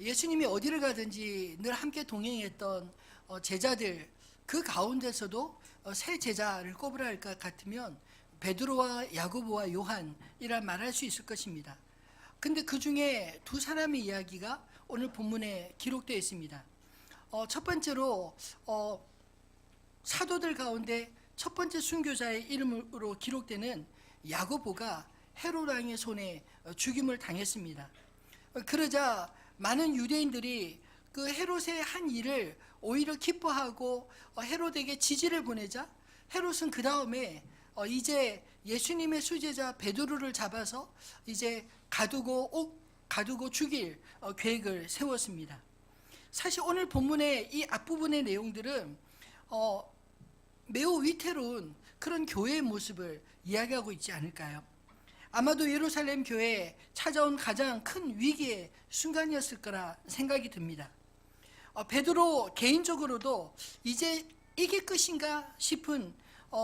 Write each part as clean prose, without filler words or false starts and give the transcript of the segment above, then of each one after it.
예수님이 어디를 가든지 늘 함께 동행했던 제자들, 그 가운데서도 새 제자를 꼽으라 할 것 같으면 베드로와 야고보와 요한이라 말할 수 있을 것입니다. 근데 그 중에 두 사람의 이야기가 오늘 본문에 기록되어 있습니다. 첫 번째로 사도들 가운데 첫 번째 순교자의 이름으로 기록되는 야고보가 헤롯 왕의 손에 죽임을 당했습니다. 그러자 많은 유대인들이 그 헤롯의 한 일을 오히려 기뻐하고 헤롯에게 지지를 보내자 헤롯은 그 다음에 이제 예수님의 수제자 베드로를 잡아서 이제 가두고 죽일 계획을 세웠습니다. 사실 오늘 본문의 이 앞부분의 내용들은 매우 위태로운 그런 교회의 모습을 이야기하고 있지 않을까요? 아마도 예루살렘 교회에 찾아온 가장 큰 위기의 순간이었을 거라 생각이 듭니다. 베드로 개인적으로도 이제 이게 끝인가 싶은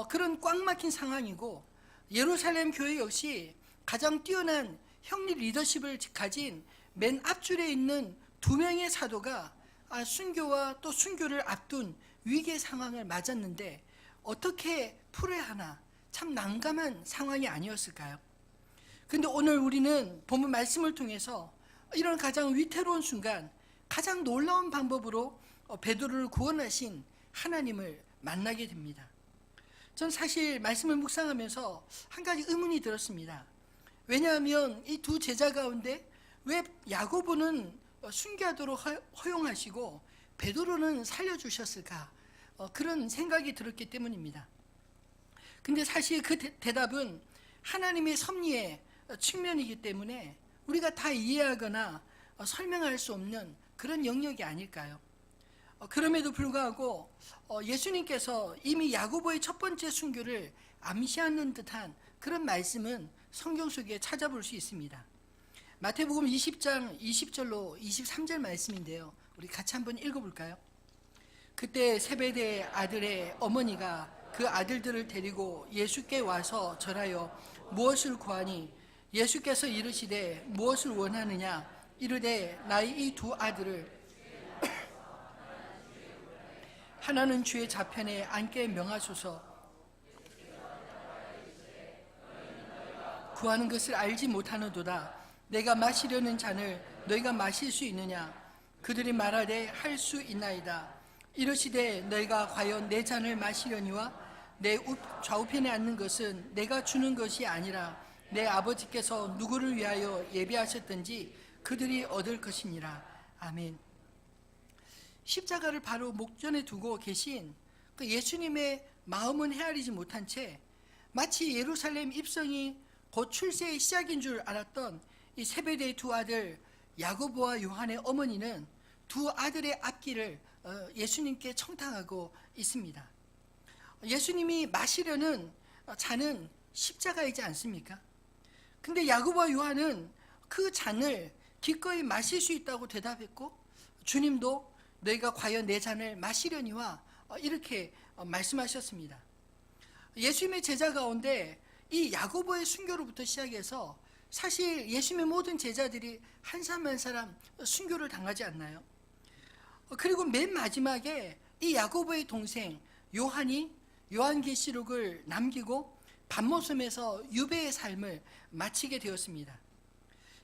그런 꽉 막힌 상황이고, 예루살렘 교회 역시 가장 뛰어난 형리 리더십을 가진 맨 앞줄에 있는 두 명의 사도가 순교와 또 순교를 앞둔 위기의 상황을 맞았는데 어떻게 풀어야 하나 참 난감한 상황이 아니었을까요? 근데 오늘 우리는 본문 말씀을 통해서 이런 가장 위태로운 순간, 가장 놀라운 방법으로 베드로를 구원하신 하나님을 만나게 됩니다. 전 사실 말씀을 묵상하면서 한 가지 의문이 들었습니다. 왜냐하면 이 두 제자 가운데 왜 야고보는 순교하도록 허용하시고 베드로는 살려주셨을까? 그런 생각이 들었기 때문입니다. 근데 사실 그 대답은 하나님의 섭리의 측면이기 때문에 우리가 다 이해하거나 설명할 수 없는 그런 영역이 아닐까요? 그럼에도 불구하고 예수님께서 이미 야고보의 첫 번째 순교를 암시하는 듯한 그런 말씀은 성경 속에 찾아볼 수 있습니다. 마태복음 20장 20절로 23절 말씀인데요, 우리 같이 한번 읽어볼까요? 그때 세베대 아들의 어머니가 그 아들들을 데리고 예수께 와서 절하여 무엇을 구하니 예수께서 이르시되 무엇을 원하느냐 이르되 나의 이 두 아들을 하나는 주의 좌편에 앉게 명하소서. 구하는 것을 알지 못하는도다. 내가 마시려는 잔을 너희가 마실 수 있느냐? 그들이 말하되 할 수 있나이다. 이르시되 너희가 과연 내 잔을 마시려니와 내 좌우편에 앉는 것은 내가 주는 것이 아니라 내 아버지께서 누구를 위하여 예비하셨든지 그들이 얻을 것이니라. 아멘. 십자가를 바로 목전에 두고 계신 그 예수님의 마음은 헤아리지 못한 채 마치 예루살렘 입성이 곧 출세의 시작인 줄 알았던 이 세베대의 두 아들 야고보와 요한의 어머니는 두 아들의 앞길을 예수님께 청탁하고 있습니다. 예수님이 마시려는 잔은 십자가이지 않습니까? 근데 야고보와 요한은 그 잔을 기꺼이 마실 수 있다고 대답했고, 주님도 너희가 과연 내 잔을 마시려니와 이렇게 말씀하셨습니다. 예수님의 제자 가운데 이 야고보의 순교로부터 시작해서 사실 예수님의 모든 제자들이 한 사람 한 사람 순교를 당하지 않나요? 그리고 맨 마지막에 이 야고보의 동생 요한이 요한계시록을 남기고 반모섬에서 유배의 삶을 마치게 되었습니다.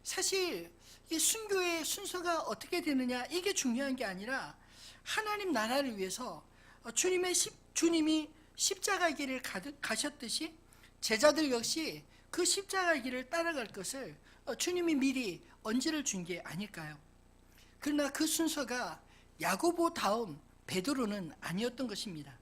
사실 이 순교의 순서가 어떻게 되느냐, 이게 중요한 게 아니라 하나님 나라를 위해서 주님이 십자가 길을 가셨듯이 제자들 역시 그 십자가 길을 따라갈 것을 주님이 미리 언지를 준 게 아닐까요? 그러나 그 순서가 야고보 다음 베드로는 아니었던 것입니다.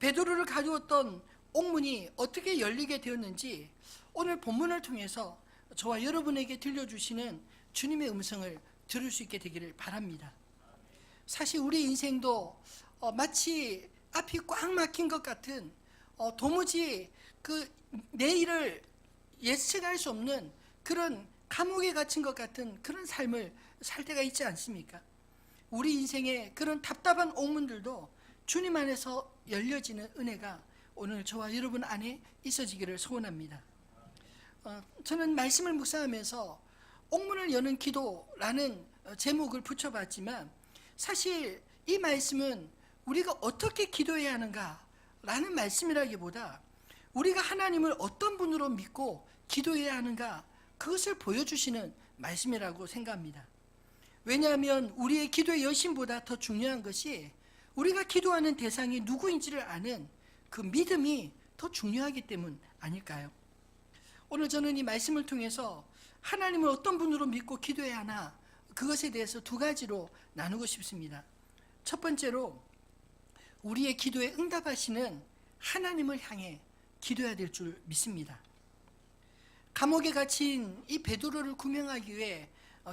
베드로를 가두었던 옥문이 어떻게 열리게 되었는지 오늘 본문을 통해서 저와 여러분에게 들려주시는 주님의 음성을 들을 수 있게 되기를 바랍니다. 사실 우리 인생도 마치 앞이 꽉 막힌 것 같은 도무지 그 내일을 예측할 수 없는 그런 감옥에 갇힌 것 같은 그런 삶을 살 때가 있지 않습니까? 우리 인생의 그런 답답한 옥문들도 주님 안에서 열려지는 은혜가 오늘 저와 여러분 안에 있어지기를 소원합니다. 저는 말씀을 묵상하면서 옥문을 여는 기도라는 제목을 붙여봤지만 사실 이 말씀은 우리가 어떻게 기도해야 하는가라는 말씀이라기보다 우리가 하나님을 어떤 분으로 믿고 기도해야 하는가 그것을 보여주시는 말씀이라고 생각합니다. 왜냐하면 우리의 기도의 여신보다 더 중요한 것이 우리가 기도하는 대상이 누구인지를 아는 그 믿음이 더 중요하기 때문 아닐까요? 오늘 저는 이 말씀을 통해서 하나님을 어떤 분으로 믿고 기도해야 하나 그것에 대해서 두 가지로 나누고 싶습니다. 첫 번째로 우리의 기도에 응답하시는 하나님을 향해 기도해야 될 줄 믿습니다. 감옥에 갇힌 이 베드로를 구명하기 위해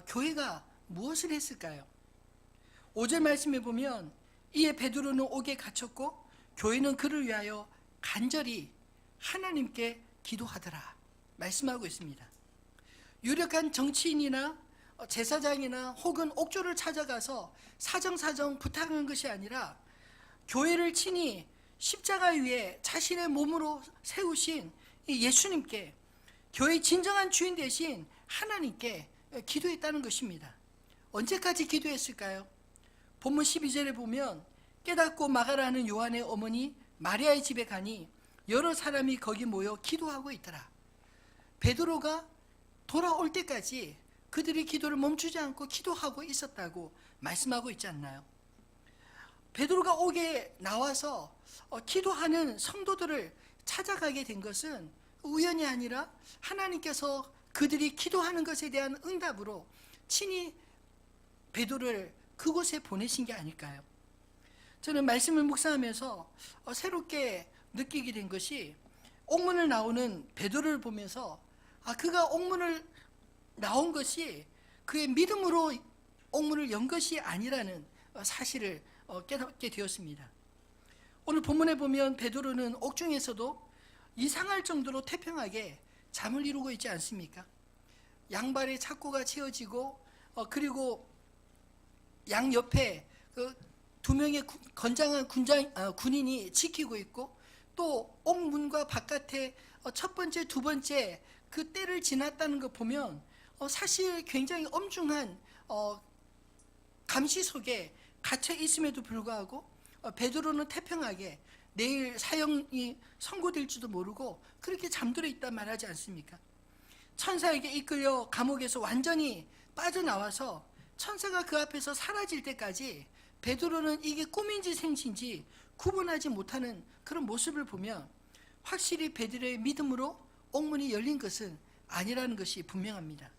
교회가 무엇을 했을까요? 5절 말씀에 보면 이에 베드로는 옥에 갇혔고 교회는 그를 위하여 간절히 하나님께 기도하더라 말씀하고 있습니다. 유력한 정치인이나 제사장이나 혹은 옥조를 찾아가서 사정사정 부탁한 것이 아니라 교회를 친히 십자가 위에 자신의 몸으로 세우신 이 예수님께, 교회의 진정한 주인 되신 하나님께 기도했다는 것입니다. 언제까지 기도했을까요? 본문 12절에 보면 깨닫고 마가라는 요한의 어머니 마리아의 집에 가니 여러 사람이 거기 모여 기도하고 있더라. 베드로가 돌아올 때까지 그들이 기도를 멈추지 않고 기도하고 있었다고 말씀하고 있지 않나요? 베드로가 옥에 나와서 기도하는 성도들을 찾아가게 된 것은 우연이 아니라 하나님께서 그들이 기도하는 것에 대한 응답으로 친히 베드로를 그곳에 보내신 게 아닐까요? 저는 말씀을 묵상하면서 새롭게 느끼게 된 것이 옥문을 나오는 베드로를 보면서 그가 옥문을 나온 것이 그의 믿음으로 옥문을 연 것이 아니라는 사실을 깨닫게 되었습니다. 오늘 본문에 보면 베드로는 옥중에서도 이상할 정도로 태평하게 잠을 이루고 있지 않습니까? 양발에 착고가 채워지고 그리고 양 옆에 두 명의 건장한 군인이 지키고 있고 또 옥문과 바깥에 첫 번째, 두 번째 그 때를 지났다는 거 보면 사실 굉장히 엄중한 감시 속에 갇혀 있음에도 불구하고 베드로는 태평하게 내일 사형이 선고될지도 모르고 그렇게 잠들어 있단 말하지 않습니까? 천사에게 이끌려 감옥에서 완전히 빠져나와서 천사가 그 앞에서 사라질 때까지 베드로는 이게 꿈인지 생신지 구분하지 못하는 그런 모습을 보면 확실히 베드로의 믿음으로 옥문이 열린 것은 아니라는 것이 분명합니다.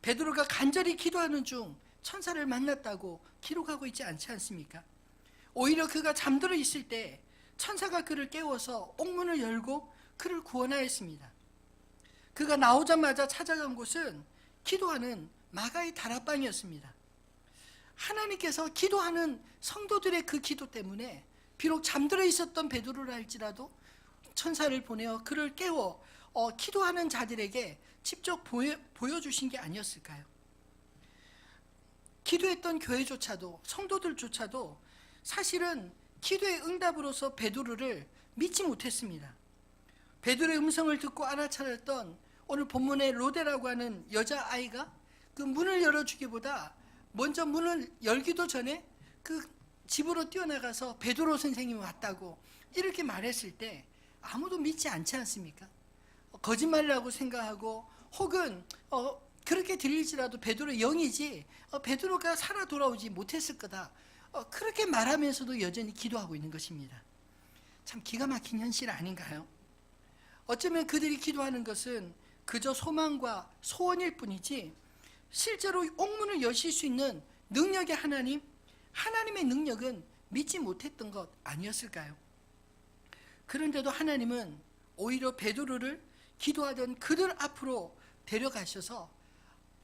베드로가 간절히 기도하는 중 천사를 만났다고 기록하고 있지 않지 않습니까? 오히려 그가 잠들어 있을 때 천사가 그를 깨워서 옥문을 열고 그를 구원하였습니다. 그가 나오자마자 찾아간 곳은 기도하는 마가의 다락방이었습니다. 하나님께서 기도하는 성도들의 그 기도 때문에 비록 잠들어 있었던 베드로라 할지라도 천사를 보내어 그를 깨워 기도하는 자들에게 직접 보여주신 게 아니었을까요? 기도했던 교회조차도 성도들조차도 사실은 기도의 응답으로서 베드로를 믿지 못했습니다. 베드로의 음성을 듣고 알아차렸던 오늘 본문의 로데라고 하는 여자아이가 그 문을 열어주기보다 먼저 문을 열기도 전에 그 집으로 뛰어나가서 베드로 선생님이 왔다고 이렇게 말했을 때 아무도 믿지 않지 않습니까? 거짓말이라고 생각하고 혹은 그렇게 들릴지라도 베드로 영이지 베드로가 살아 돌아오지 못했을 거다. 그렇게 말하면서도 여전히 기도하고 있는 것입니다. 참 기가 막힌 현실 아닌가요? 어쩌면 그들이 기도하는 것은 그저 소망과 소원일 뿐이지 실제로 옥문을 여실 수 있는 능력의 하나님, 하나님의 능력은 믿지 못했던 것 아니었을까요? 그런데도 하나님은 오히려 베드로를 기도하던 그들 앞으로 데려가셔서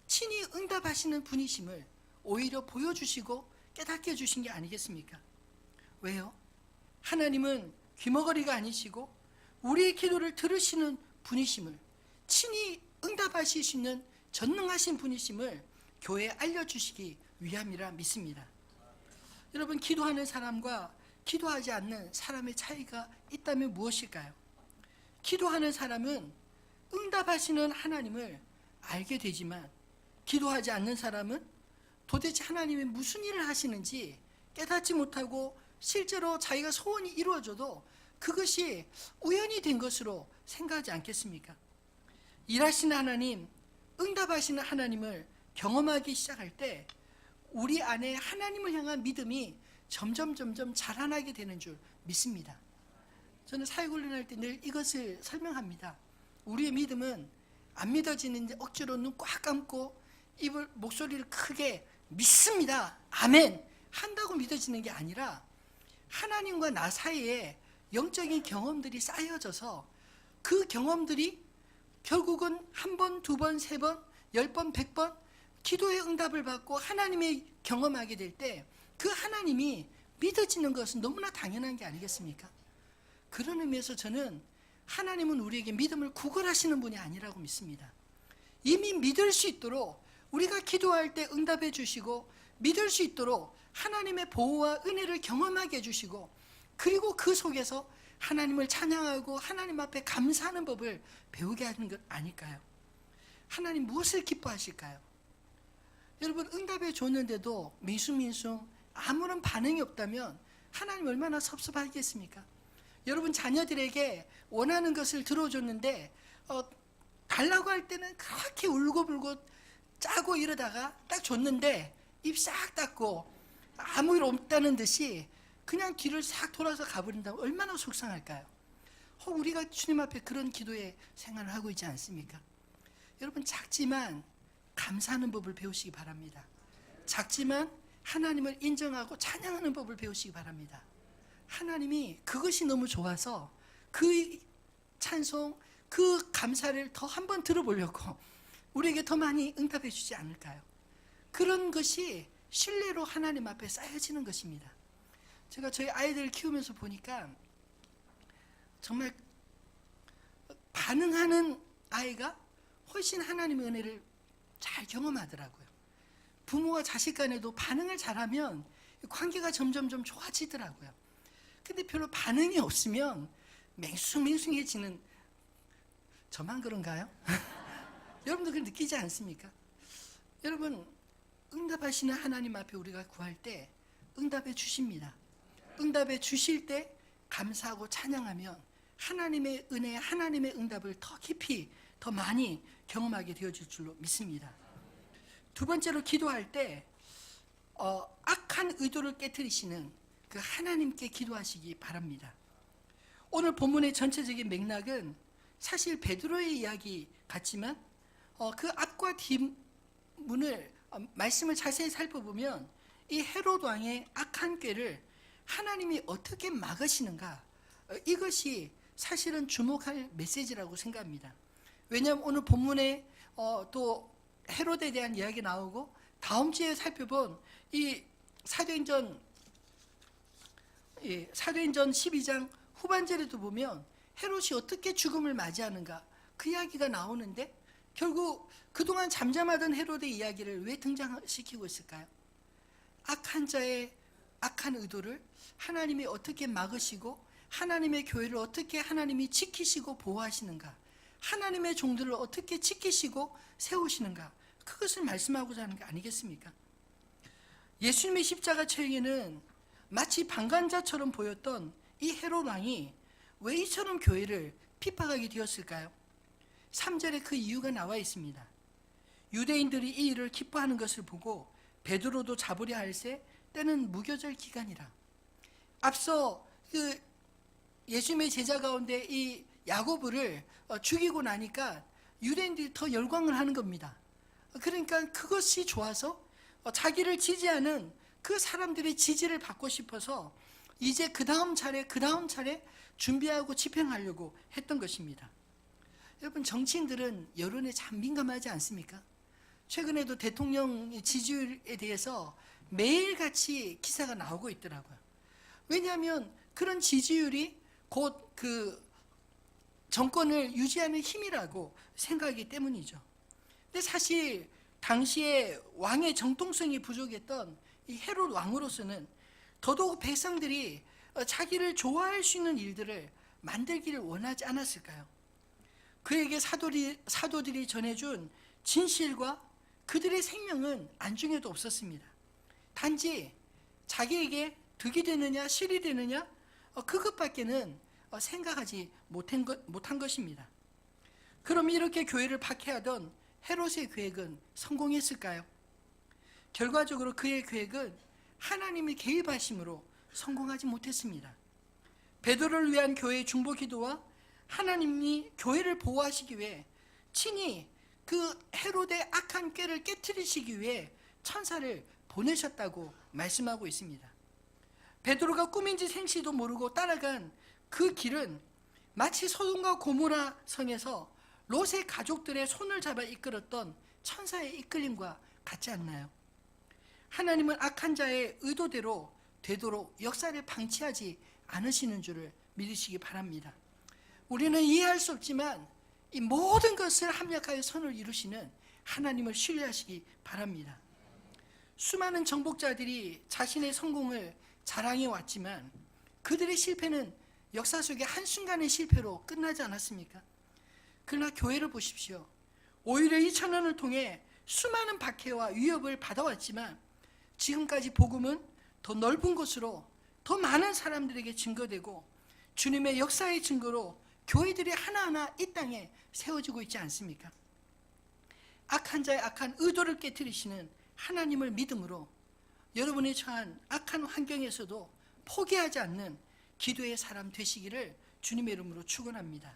친히 응답하시는 분이심을 오히려 보여주시고 깨닫게 해주신 게 아니겠습니까? 왜요? 하나님은 귀머거리가 아니시고 우리의 기도를 들으시는 분이심을, 친히 응답하실 수 있는 전능하신 분이심을 교회에 알려주시기 위함이라 믿습니다. 여러분, 기도하는 사람과 기도하지 않는 사람의 차이가 있다면 무엇일까요? 기도하는 사람은 응답하시는 하나님을 알게 되지만 기도하지 않는 사람은 도대체 하나님이 무슨 일을 하시는지 깨닫지 못하고 실제로 자기가 소원이 이루어져도 그것이 우연이 된 것으로 생각하지 않겠습니까? 일하시는 하나님, 응답하시는 하나님을 경험하기 시작할 때 우리 안에 하나님을 향한 믿음이 점점 자라나게 되는 줄 믿습니다. 저는 사역훈련할 때 늘 이것을 설명합니다. 우리의 믿음은 안 믿어지는데 억지로 눈 꽉 감고 입을 목소리를 크게 믿습니다, 아멘 한다고 믿어지는 게 아니라 하나님과 나 사이에 영적인 경험들이 쌓여져서 그 경험들이 결국은 한 번, 두 번, 세 번, 10번, 100번 기도의 응답을 받고 하나님의 경험하게 될 때 그 하나님이 믿어지는 것은 너무나 당연한 게 아니겠습니까? 그런 의미에서 저는 하나님은 우리에게 믿음을 구걸하시는 분이 아니라고 믿습니다. 이미 믿을 수 있도록 우리가 기도할 때 응답해 주시고 믿을 수 있도록 하나님의 보호와 은혜를 경험하게 해주시고 그리고 그 속에서 하나님을 찬양하고 하나님 앞에 감사하는 법을 배우게 하는 것 아닐까요? 하나님 무엇을 기뻐하실까요? 여러분 응답해 줬는데도 민숭민숭 아무런 반응이 없다면 하나님 얼마나 섭섭하겠습니까? 여러분 자녀들에게 원하는 것을 들어줬는데 달라고 할 때는 그렇게 울고불고 짜고 이러다가 딱 줬는데 입 싹 닫고 아무 일 없다는 듯이 그냥 뒤를 싹 돌아서 가버린다면 얼마나 속상할까요? 혹 우리가 주님 앞에 그런 기도의 생활을 하고 있지 않습니까? 여러분 작지만 감사하는 법을 배우시기 바랍니다. 작지만 하나님을 인정하고 찬양하는 법을 배우시기 바랍니다. 하나님이 그것이 너무 좋아서 그 찬송, 그 감사를 더 한 번 들어보려고 우리에게 더 많이 응답해 주지 않을까요? 그런 것이 신뢰로 하나님 앞에 쌓여지는 것입니다. 제가 저희 아이들을 키우면서 보니까 정말 반응하는 아이가 훨씬 하나님의 은혜를 잘 경험하더라고요. 부모와 자식 간에도 반응을 잘하면 관계가 점점 좋아지더라고요. 근데 별로 반응이 없으면 맹숭맹숭해지는, 저만 그런가요? 여러분도 그걸 느끼지 않습니까? 여러분 응답하시는 하나님 앞에 우리가 구할 때 응답해 주십니다. 응답해 주실 때 감사하고 찬양하면 하나님의 은혜, 하나님의 응답을 더 깊이, 더 많이 경험하게 되어질 줄로 믿습니다. 두 번째로 기도할 때 악한 의도를 깨트리시는 그 하나님께 기도하시기 바랍니다. 오늘 본문의 전체적인 맥락은 사실 베드로의 이야기 같지만 그 앞과 뒷문을 말씀을 자세히 살펴보면 이 헤롯 왕의 악한 꾀를 하나님이 어떻게 막으시는가, 이것이 사실은 주목할 메시지라고 생각합니다. 왜냐하면 오늘 본문에 또 헤롯에 대한 이야기 나오고 다음 주에 살펴본 이 사도행전 12장 후반절에도 보면 헤롯이 어떻게 죽음을 맞이하는가 그 이야기가 나오는데 결국 그동안 잠잠하던 헤롯의 이야기를 왜 등장시키고 있을까요? 악한 자의 악한 의도를 하나님이 어떻게 막으시고 하나님의 교회를 어떻게 하나님이 지키시고 보호하시는가, 하나님의 종들을 어떻게 지키시고 세우시는가, 그것을 말씀하고자 하는 게 아니겠습니까? 예수님의 십자가 처형에는 마치 방관자처럼 보였던 이 헤롯 왕이 왜 이처럼 교회를 핍박하게 되었을까요? 3절에 그 이유가 나와 있습니다. 유대인들이 이 일을 기뻐하는 것을 보고 베드로도 잡으려 할세 때는 무교절 기간이라. 앞서 그 예수님의 제자 가운데 이 야고보를 죽이고 나니까 유대인들이 더 열광을 하는 겁니다. 그러니까 그것이 좋아서 자기를 지지하는 그 사람들의 지지를 받고 싶어서 이제 그 다음 차례 준비하고 집행하려고 했던 것입니다. 여러분 정치인들은 여론에 참 민감하지 않습니까? 최근에도 대통령 지지율에 대해서 매일같이 기사가 나오고 있더라고요. 왜냐하면 그런 지지율이 곧 그 정권을 유지하는 힘이라고 생각하기 때문이죠. 근데 사실 당시에 왕의 정통성이 부족했던 이 헤롯 왕으로서는 더더욱 백성들이 자기를 좋아할 수 있는 일들을 만들기를 원하지 않았을까요? 그에게 사도들이 전해준 진실과 그들의 생명은 안중에도 없었습니다. 단지 자기에게 득이 되느냐 실이 되느냐 그것밖에는 생각하지 못한 것입니다. 그럼 이렇게 교회를 박해하던 헤롯의 계획은 성공했을까요? 결과적으로 그의 계획은 하나님의 개입하심으로 성공하지 못했습니다. 베드로를 위한 교회의 중보 기도와 하나님이 교회를 보호하시기 위해 친히 그 헤롯의 악한 꾀를 깨트리시기 위해 천사를 보내셨다고 말씀하고 있습니다. 베드로가 꿈인지 생시도 모르고 따라간 그 길은 마치 소돔과 고모라 성에서 롯의 가족들의 손을 잡아 이끌었던 천사의 이끌림과 같지 않나요? 하나님은 악한 자의 의도대로 되도록 역사를 방치하지 않으시는 줄을 믿으시기 바랍니다. 우리는 이해할 수 없지만 이 모든 것을 합력하여 선을 이루시는 하나님을 신뢰하시기 바랍니다. 수많은 정복자들이 자신의 성공을 자랑해 왔지만 그들의 실패는 역사 속의 한순간의 실패로 끝나지 않았습니까? 그러나 교회를 보십시오. 오히려 2000년을 통해 수많은 박해와 위협을 받아왔지만 지금까지 복음은 더 넓은 곳으로 더 많은 사람들에게 증거되고 주님의 역사의 증거로 교회들이 하나하나 이 땅에 세워지고 있지 않습니까? 악한 자의 악한 의도를 깨트리시는 하나님을 믿음으로 여러분이 처한 악한 환경에서도 포기하지 않는 기도의 사람 되시기를 주님의 이름으로 축원합니다.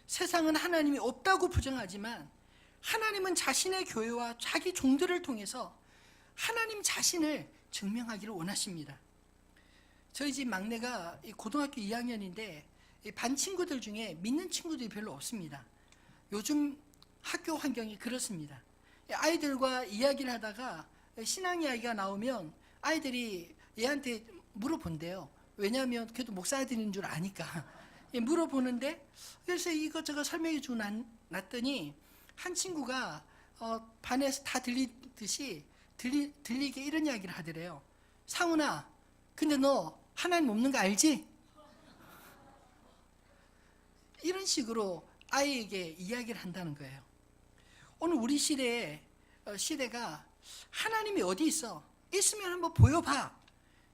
세상은 하나님이 없다고 부정하지만 하나님은 자신의 교회와 자기 종들을 통해서 하나님 자신을 증명하기를 원하십니다. 저희 집 막내가 고등학교 2학년인데 반 친구들 중에 믿는 친구들이 별로 없습니다. 요즘 학교 환경이 그렇습니다. 아이들과 이야기를 하다가 신앙 이야기가 나오면 아이들이 얘한테 물어본대요. 왜냐하면 그래도 목사들인 줄 아니까 물어보는데, 그래서 이것저것 설명해 주고 났더니 한 친구가 반에서 다 들리듯이 들리게 이런 이야기를 하더래요. 상훈아, 근데 너 하나님 없는 거 알지? 이런 식으로 아이에게 이야기를 한다는 거예요. 오늘 우리 시대가 하나님이 어디 있어? 있으면 한번 보여봐.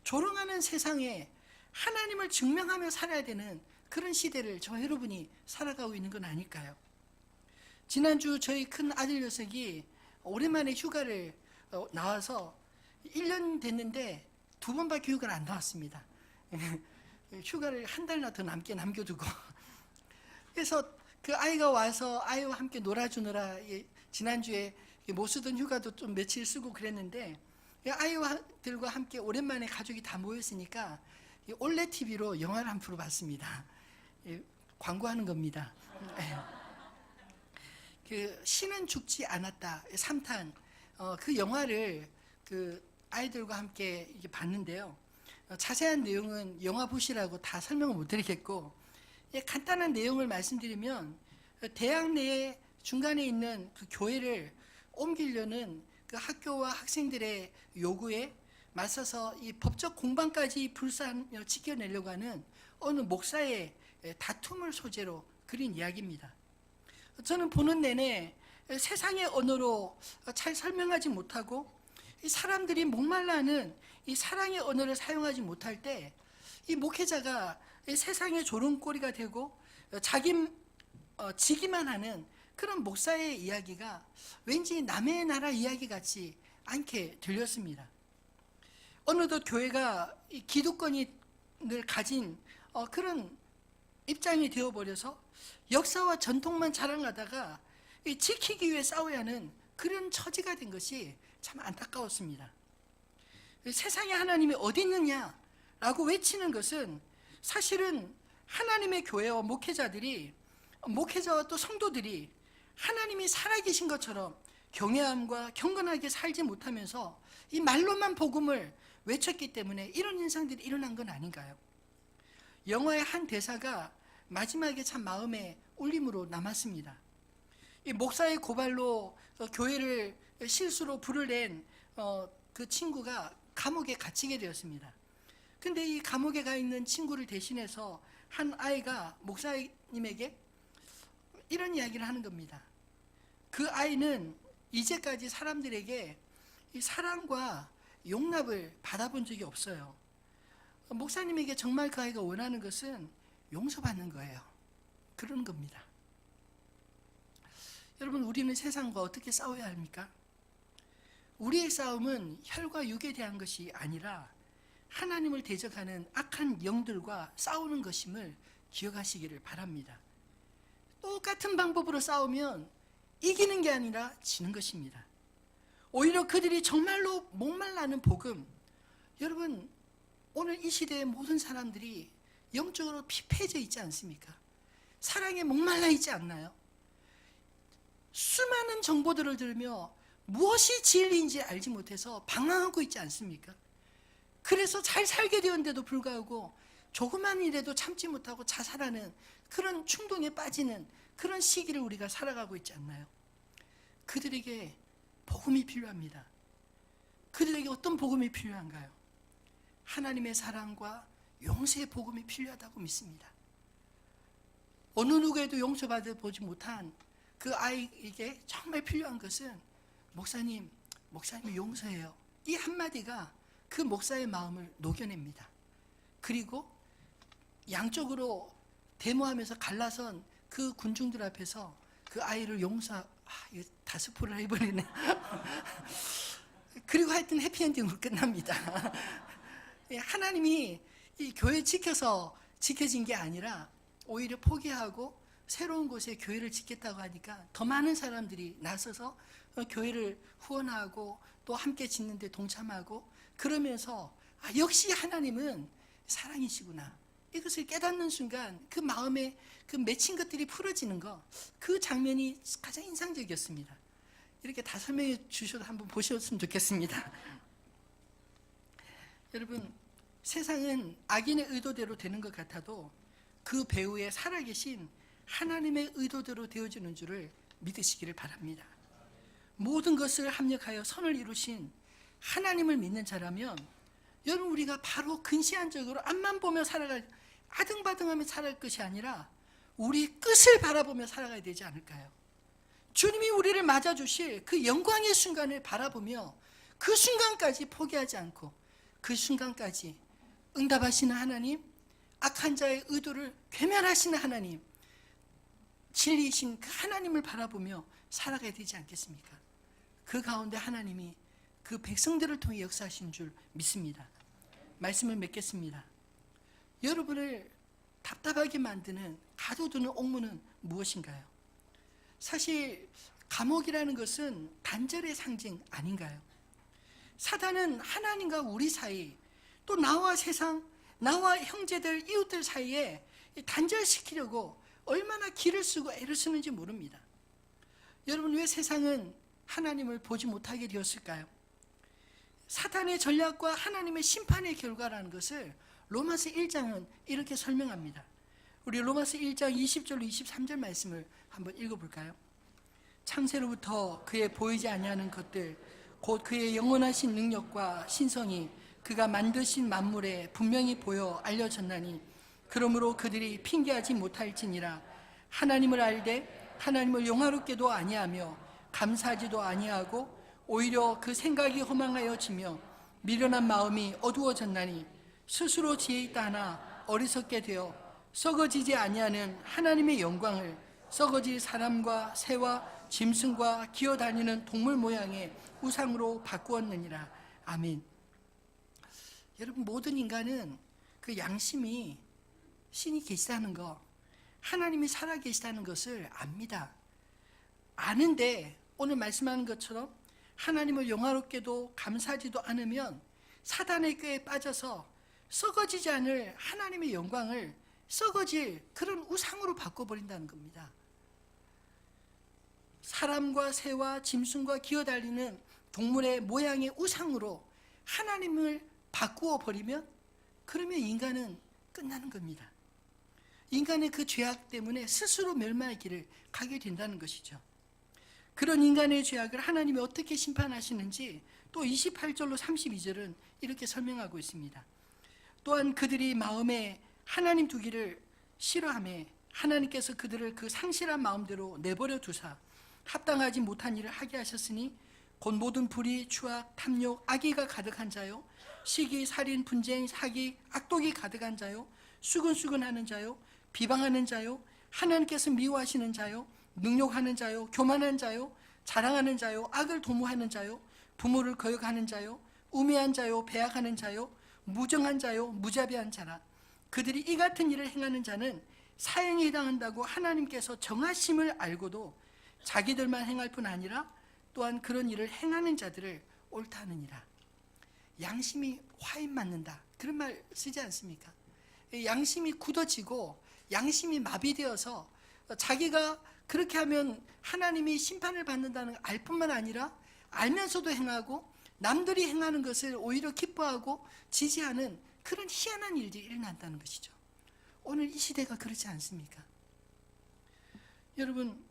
조롱하는 세상에 하나님을 증명하며 살아야 되는 그런 시대를 저와 여러분이 살아가고 있는 건 아닐까요? 지난주 저희 큰 아들 녀석이 오랜만에 휴가를 나와서 1년 됐는데 2번밖에 휴가를 안 나왔습니다. 휴가를 한 달이나 더 남겨두고 그래서 그 아이가 와서 아이와 함께 놀아주느라 지난주에 못 쓰던 휴가도 좀 며칠 쓰고 그랬는데 아이들과 함께 오랜만에 가족이 다 모였으니까 올레 TV로 영화를 한 편 봤습니다. 광고하는 겁니다. 그 신은 죽지 않았다 3탄 그 영화를 그 아이들과 함께 봤는데요. 자세한 내용은 영화 보시라고 다 설명을 못 드리겠고 간단한 내용을 말씀드리면 대학 내에 중간에 있는 그 교회를 옮기려는 그 학교와 학생들의 요구에 맞서서 이 법적 공방까지 불사하며 지켜내려고 하는 어느 목사의 다툼을 소재로 그린 이야기입니다. 저는 보는 내내 세상의 언어로 잘 설명하지 못하고 이 사람들이 목말라하는 이 사랑의 언어를 사용하지 못할 때 이 목회자가 세상의 조롱거리가 되고 지기만 하는 그런 목사의 이야기가 왠지 남의 나라 이야기 같지 않게 들렸습니다. 어느덧 교회가 이 기득권을 가진 그런 입장이 되어버려서 역사와 전통만 자랑하다가 지키기 위해 싸워야 하는 그런 처지가 된 것이 참 안타까웠습니다. 세상에 하나님이 어디 있느냐라고 외치는 것은 사실은 하나님의 교회와 목회자와 또 성도들이 하나님이 살아계신 것처럼 경외함과 경건하게 살지 못하면서 이 말로만 복음을 외쳤기 때문에 이런 현상들이 일어난 건 아닌가요? 영화의 한 대사가 마지막에 참 마음에 울림으로 남았습니다. 이 목사의 고발로 교회를 실수로 불을 낸 그 친구가 감옥에 갇히게 되었습니다. 근데 이 감옥에 가 있는 친구를 대신해서 한 아이가 목사님에게 이런 이야기를 하는 겁니다. 그 아이는 이제까지 사람들에게 이 사랑과 용납을 받아본 적이 없어요. 목사님에게 정말 그 아이가 원하는 것은 용서받는 거예요. 그런 겁니다. 여러분, 우리는 세상과 어떻게 싸워야 합니까? 우리의 싸움은 혈과 육에 대한 것이 아니라 하나님을 대적하는 악한 영들과 싸우는 것임을 기억하시기를 바랍니다. 똑같은 방법으로 싸우면 이기는 게 아니라 지는 것입니다. 오히려 그들이 정말로 목말라는 복음, 여러분, 오늘 이 시대의 모든 사람들이 영적으로 피폐해져 있지 않습니까? 사랑에 목말라 있지 않나요? 수많은 정보들을 들으며 무엇이 진리인지 알지 못해서 방황하고 있지 않습니까? 그래서 잘 살게 되었는데도 불구하고 조그만 일에도 참지 못하고 자살하는 그런 충동에 빠지는 그런 시기를 우리가 살아가고 있지 않나요? 그들에게 복음이 필요합니다. 그들에게 어떤 복음이 필요한가요? 하나님의 사랑과 용서의 복음이 필요하다고 믿습니다. 어느 누구에도 용서받아 보지 못한 그 아이에게 정말 필요한 것은 목사님 용서해요. 이 한마디가 그 목사의 마음을 녹여냅니다. 그리고 양쪽으로 데모하면서 갈라선 그 군중들 앞에서 그 아이를 이거 다 스포를 해버리네. 그리고 하여튼 해피엔딩으로 끝납니다. 하나님이 이 교회 지켜서 지켜진 게 아니라 오히려 포기하고 새로운 곳에 교회를 짓겠다고 하니까 더 많은 사람들이 나서서 교회를 후원하고 또 함께 짓는 데 동참하고 그러면서 역시 하나님은 사랑이시구나. 이것을 깨닫는 순간 그 마음에 그 맺힌 것들이 풀어지는 그 장면이 가장 인상적이었습니다. 이렇게 다 설명해 주셔도 한번 보셨으면 좋겠습니다. 여러분, 세상은 악인의 의도대로 되는 것 같아도 그 배후에 살아계신 하나님의 의도대로 되어지는 줄을 믿으시기를 바랍니다. 모든 것을 합력하여 선을 이루신 하나님을 믿는 자라면 여러분, 우리가 바로 근시안적으로 앞만 보며 아등바등하며 살아갈 것이 아니라 우리 끝을 바라보며 살아가야 되지 않을까요? 주님이 우리를 맞아주실 그 영광의 순간을 바라보며 그 순간까지 포기하지 않고 그 순간까지 응답하시는 하나님, 악한 자의 의도를 괴멸하시는 하나님, 진리이신 그 하나님을 바라보며 살아가야 되지 않겠습니까? 그 가운데 하나님이 그 백성들을 통해 역사하신 줄 믿습니다. 말씀을 맺겠습니다. 여러분을 답답하게 만드는 가둬두는 옥문은 무엇인가요? 사실 감옥이라는 것은 단절의 상징 아닌가요? 사단은 하나님과 우리 사이, 또 나와 세상, 나와 형제들, 이웃들 사이에 단절시키려고 얼마나 기를 쓰고 애를 쓰는지 모릅니다. 여러분, 왜 세상은 하나님을 보지 못하게 되었을까요? 사탄의 전략과 하나님의 심판의 결과라는 것을 로마서 1장은 이렇게 설명합니다. 우리 로마서 1장 20절로 23절 말씀을 한번 읽어볼까요? 창세로부터 그의 보이지 아니하는 것들, 곧 그의 영원하신 능력과 신성이 그가 만드신 만물에 분명히 보여 알려졌나니 그러므로 그들이 핑계하지 못할지니라. 하나님을 알되 하나님을 영화롭게도 아니하며 감사하지도 아니하고 오히려 그 생각이 허망하여지며 미련한 마음이 어두워졌나니 스스로 지혜 있다 하나 어리석게 되어 썩어지지 아니하는 하나님의 영광을 썩어질 사람과 새와 짐승과 기어다니는 동물 모양의 우상으로 바꾸었느니라. 아멘. 여러분, 모든 인간은 그 양심이 신이 계시다는 거, 하나님이 살아계시다는 것을 압니다. 아는데 오늘 말씀하는 것처럼 하나님을 영화롭게도 감사하지도 않으면 사단의 꾀에 빠져서 썩어지지 않을 하나님의 영광을 썩어질 그런 우상으로 바꿔버린다는 겁니다. 사람과 새와 짐승과 기어달리는 동물의 모양의 우상으로 하나님을 바꾸어 버리면 그러면 인간은 끝나는 겁니다. 인간의 그 죄악 때문에 스스로 멸망의 길을 가게 된다는 것이죠. 그런 인간의 죄악을 하나님이 어떻게 심판하시는지 또 28절로 32절은 이렇게 설명하고 있습니다. 또한 그들이 마음에 하나님 두기를 싫어하며 하나님께서 그들을 그 상실한 마음대로 내버려 두사 합당하지 못한 일을 하게 하셨으니 곧 모든 불의, 추악, 탐욕, 악의가 가득한 자요, 시기, 살인, 분쟁, 사기, 악독이 가득한 자요, 수근수근하는 자요, 비방하는 자요, 하나님께서 미워하시는 자요, 능욕하는 자요, 교만한 자요, 자랑하는 자요, 악을 도모하는 자요, 부모를 거역하는 자요, 우매한 자요, 배약하는 자요, 무정한 자요, 무자비한 자라. 그들이 이 같은 일을 행하는 자는 사형에 해당한다고 하나님께서 정하심을 알고도 자기들만 행할 뿐 아니라 또한 그런 일을 행하는 자들을 옳다 하느니라. 양심이 화인 맞는다, 그런 말 쓰지 않습니까? 양심이 굳어지고 양심이 마비되어서 자기가 그렇게 하면 하나님이 심판을 받는다는 걸 알 뿐만 아니라 알면서도 행하고 남들이 행하는 것을 오히려 기뻐하고 지지하는 그런 희한한 일들이 일어난다는 것이죠. 오늘 이 시대가 그렇지 않습니까? 여러분,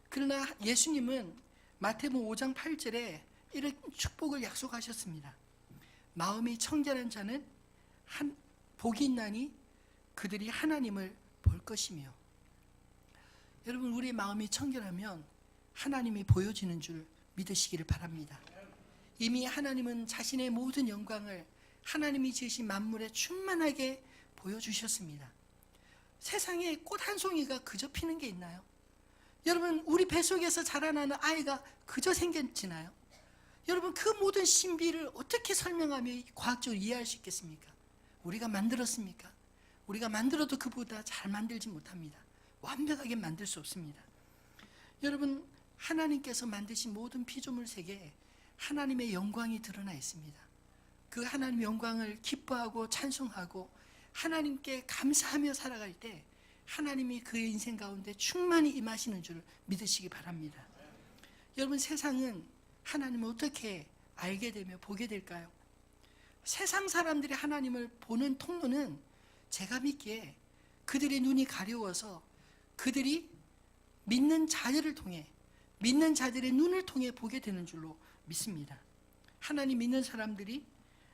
그러나 예수님은 마태복음 5장 8절에 이런 축복을 약속하셨습니다. 마음이 청결한 자는 복이 있나니 그들이 하나님을 볼 것이며. 여러분, 우리의 마음이 청결하면 하나님이 보여지는 줄 믿으시기를 바랍니다. 이미 하나님은 자신의 모든 영광을 하나님이 지으신 만물에 충만하게 보여주셨습니다. 세상에 꽃 한 송이가 그저 피는 게 있나요? 여러분, 우리 뱃속에서 자라나는 아이가 그저 생겨지나요? 여러분, 그 모든 신비를 어떻게 설명하며 과학적으로 이해할 수 있겠습니까? 우리가 만들었습니까? 우리가 만들어도 그보다 잘 만들지 못합니다. 완벽하게 만들 수 없습니다. 여러분, 하나님께서 만드신 모든 피조물 세계에 하나님의 영광이 드러나 있습니다. 그 하나님의 영광을 기뻐하고 찬송하고 하나님께 감사하며 살아갈 때 하나님이 그의 인생 가운데 충만히 임하시는 줄 믿으시기 바랍니다. 여러분, 세상은 하나님을 어떻게 알게 되며 보게 될까요? 세상 사람들이 하나님을 보는 통로는 제가 믿기에 그들의 눈이 가려워서 그들이 믿는 자들을 통해, 믿는 자들의 눈을 통해 보게 되는 줄로 믿습니다. 하나님 믿는 사람들이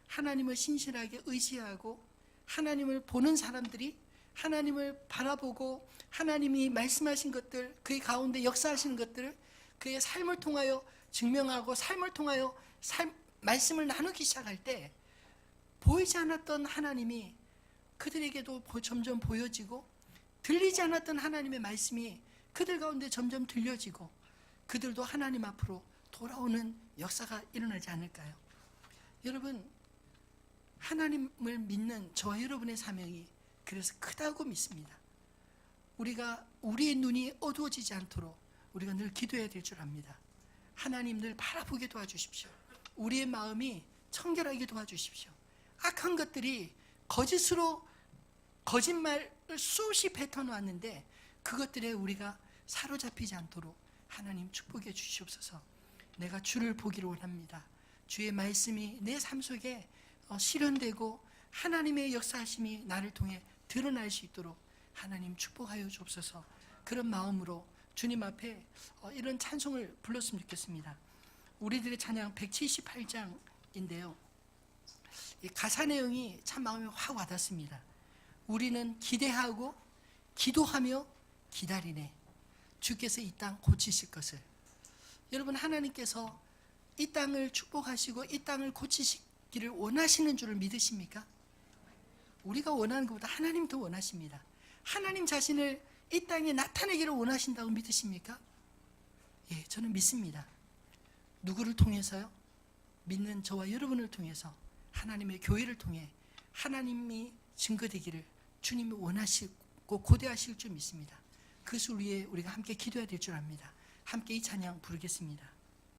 하나님을 신실하게 의지하고 하나님을 보는 사람들이 하나님을 바라보고 하나님이 말씀하신 것들, 그의 가운데 역사하시는 것들을 그의 삶을 통하여 증명하고 삶을 통하여 말씀을 나누기 시작할 때 보이지 않았던 하나님이 그들에게도 점점 보여지고 들리지 않았던 하나님의 말씀이 그들 가운데 점점 들려지고 그들도 하나님 앞으로 돌아오는 역사가 일어나지 않을까요? 여러분, 하나님을 믿는 저와 여러분의 사명이 그래서 크다고 믿습니다. 우리가 우리의 눈이 어두워지지 않도록 우리가 늘 기도해야 될 줄 압니다. 하나님 늘 바라보게 도와주십시오. 우리의 마음이 청결하게 도와주십시오. 악한 것들이 거짓으로 거짓말을 수없이 뱉어놓았는데 그것들에 우리가 사로잡히지 않도록 하나님 축복해 주시옵소서. 내가 주를 보기를 원합니다. 주의 말씀이 내 삶 속에 실현되고 하나님의 역사하심이 나를 통해 드러날 수 있도록 하나님 축복하여 주옵소서. 그런 마음으로 주님 앞에 이런 찬송을 불렀으면 좋겠습니다. 우리들의 찬양 178장인데요. 이 가사 내용이 참 마음에 확 와닿습니다. 우리는 기대하고 기도하며 기다리네. 주께서 이 땅 고치실 것을. 여러분, 하나님께서 이 땅을 축복하시고 이 땅을 고치시기를 원하시는 줄을 믿으십니까? 우리가 원하는 것보다 하나님 더 원하십니다. 하나님 자신을 이 땅에 나타내기를 원하신다고 믿으십니까? 예, 저는 믿습니다. 누구를 통해서요? 믿는 저와 여러분을 통해서 하나님의 교회를 통해 하나님이 증거되기를 주님이 원하시고 고대하실 줄 믿습니다. 그것을 위해 우리가 함께 기도해야 될 줄 압니다. 함께 이 찬양 부르겠습니다.